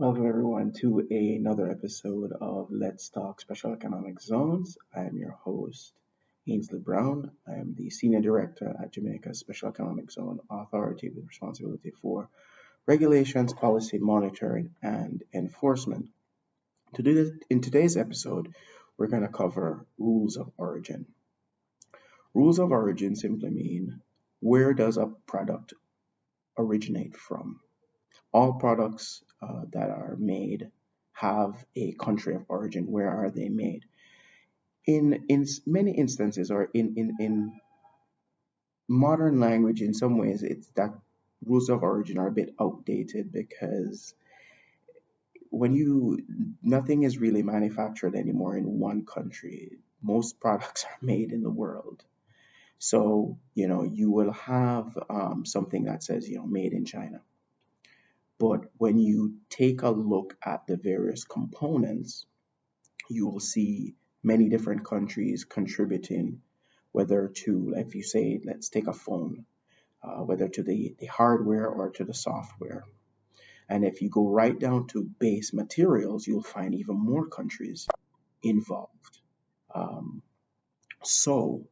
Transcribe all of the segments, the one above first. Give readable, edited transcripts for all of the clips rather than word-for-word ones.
Welcome everyone to another episode of Let's Talk Special Economic Zones. I am your host, Ainsley Brown. I am the Senior Director at Jamaica's Special Economic Zone Authority with responsibility for regulations, policy monitoring, and enforcement. In today's episode, we're going to cover rules of origin. Rules of origin simply mean where does a product originate from? All products that are made have a country of origin. Where are they made? In many instances, or in modern language, in some ways, it's that rules of origin are a bit outdated because when you nothing is really manufactured anymore in one country. Most products are made in the world. So, you will have something that says, made in China. But when you take a look at the various components, you will see many different countries contributing, whether to, if you say, let's take a phone, whether to the hardware or to the software. And if you go right down to base materials, you'll find even more countries involved. Um, so,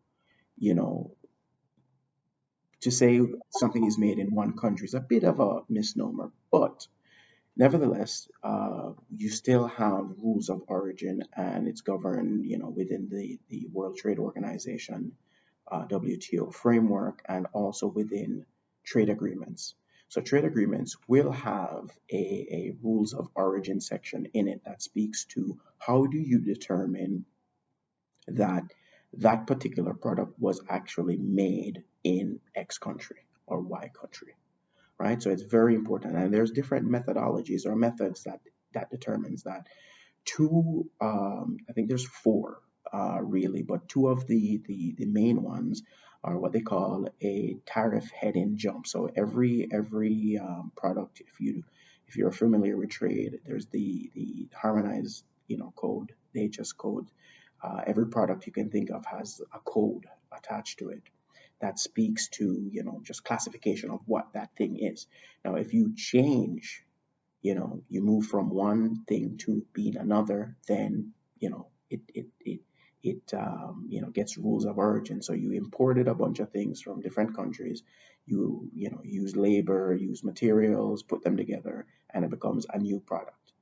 you know, to say something is made in one country is a bit of a misnomer, but nevertheless, you still have rules of origin, and it's governed, within the World Trade Organization, WTO framework, and also within trade agreements. So trade agreements will have a rules of origin section in it that speaks to how do you determine that that particular product was actually made in X country or Y country, right? So it's very important, and there's different methodologies or methods that determines that. I think there's four really, but two of the main ones are what they call a tariff head-in jump. So every product, if you're familiar with trade, there's the harmonized code, the HS code. Every product you can think of has a code attached to it that speaks to just classification of what that thing is. Now, if you change, you move from one thing to being another, then it gets rules of origin. So you imported a bunch of things from different countries. You use labor, use materials, put them together, and it becomes a new product.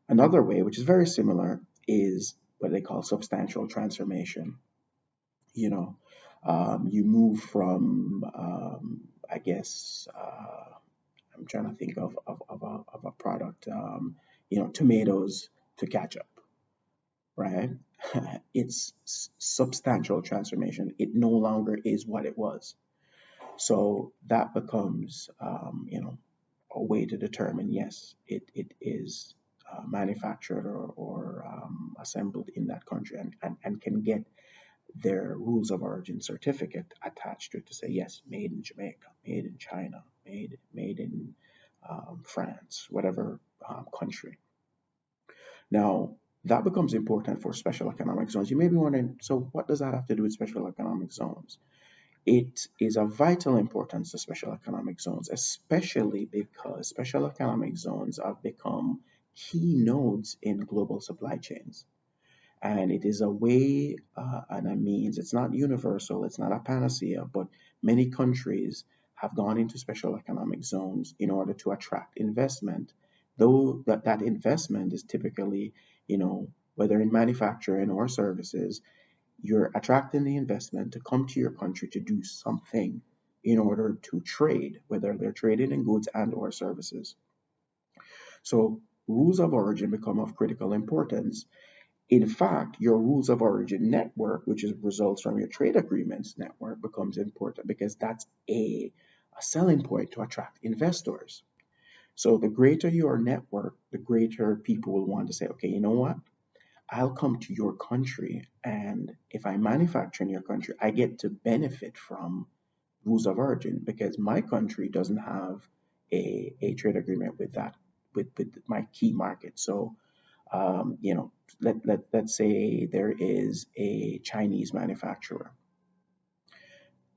Another way, which is very similar, is what they call substantial transformation. You know, you move from, I guess, I'm trying to think of a product, tomatoes to ketchup, right? It's substantial transformation. It no longer is what it was. So that becomes, a way to determine, yes, it is manufactured or assembled in that country, and can get their rules of origin certificate attached to it to say, yes, made in Jamaica, made in China, made in France, whatever country. Now, that becomes important for special economic zones. You may be wondering, so what does that have to do with special economic zones? It is of vital importance to special economic zones, especially because special economic zones have become key nodes in global supply chains. And it is a way and a means. It's not universal, it's not a panacea, but many countries have gone into special economic zones in order to attract investment, though that investment is typically, whether in manufacturing or services, you're attracting the investment to come to your country to do something in order to trade, whether they're trading in goods and or services. So rules of origin become of critical importance. In fact, your rules of origin network, which is results from your trade agreements network, becomes important because that's a selling point to attract investors. So the greater your network, the greater people will want to say, okay, you know what? I'll come to your country, and if I manufacture in your country, I get to benefit from rules of origin because my country doesn't have a trade agreement with that with my key market. So let's say there is a Chinese manufacturer.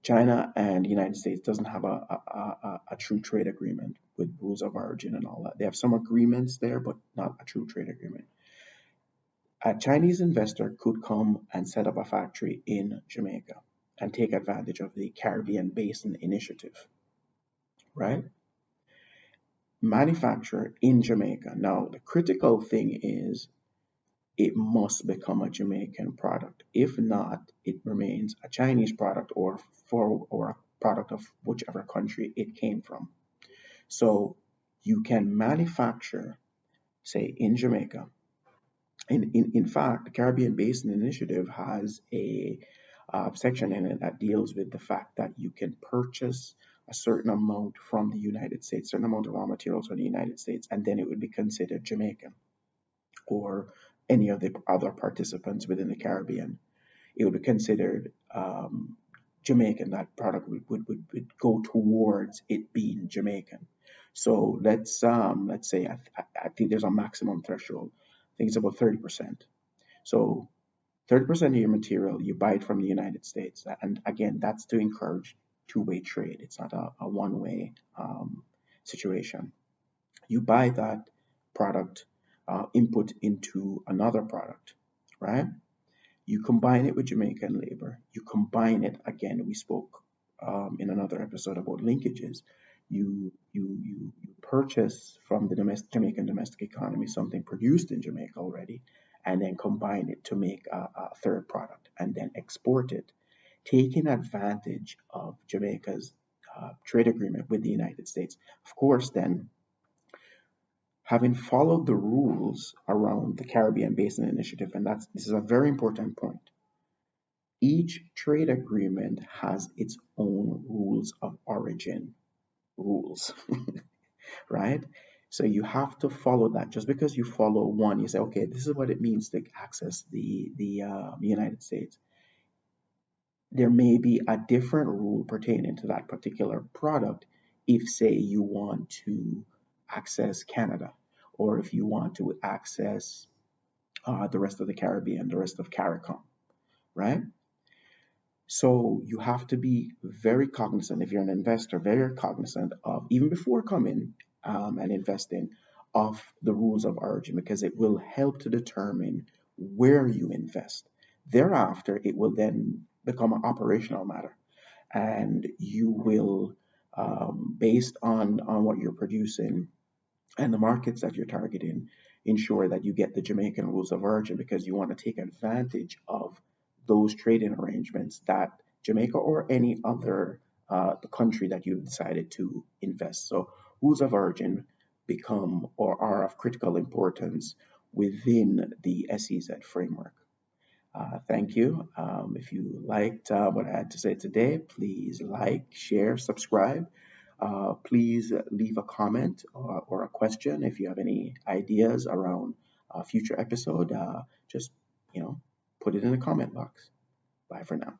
China and the United States doesn't have a true trade agreement with rules of origin and all that. They have some agreements there, but not a true trade agreement. A Chinese investor could come and set up a factory in Jamaica and take advantage of the Caribbean Basin Initiative, right? Manufacture in Jamaica. Now, the critical thing is it must become a Jamaican product. If not, it remains a Chinese product or a product of whichever country it came from. So you can manufacture, say, in Jamaica. In fact, the Caribbean Basin Initiative has a section in it that deals with the fact that you can purchase a certain amount from the United States, certain amount of raw materials from the United States, and then it would be considered Jamaican or any of the other participants within the Caribbean. It would be considered Jamaican. That product would go towards it being Jamaican. So let's say I think there's a maximum threshold. I think it's about 30%. So 30% of your material you buy it from the United States, and again, that's to encourage two-way trade. It's not a one-way situation. You buy that product input into another product, right? You combine it with Jamaican labor. You combine it again. We spoke in another episode about linkages. You purchase from the Jamaican domestic economy something produced in Jamaica already, and then combine it to make a third product, and then export it, taking advantage of Jamaica's trade agreement with the United States. Of course, then having followed the rules around the Caribbean Basin Initiative, and this is a very important point. Each trade agreement has its own rules of origin rules, right? So you have to follow that. Just because you follow one, you say, okay, this is what it means to access the United States. There may be a different rule pertaining to that particular product if, say, you want to access Canada, or if you want to access the rest of the Caribbean, the rest of CARICOM, right? So you have to be very cognizant, if you're an investor, very cognizant of, even before coming and investing, of the rules of origin, because it will help to determine where you invest. Thereafter, it will then become an operational matter, and you will, based on what you're producing and the markets that you're targeting, ensure that you get the Jamaican rules of origin, because you want to take advantage of those trading arrangements that Jamaica or any other country that you've decided to invest. So rules of origin become or are of critical importance within the SEZ framework. Thank you. If you liked what I had to say today, please like, share, subscribe. Please leave a comment or a question if you have any ideas around a future episode. Just put it in the comment box. Bye for now.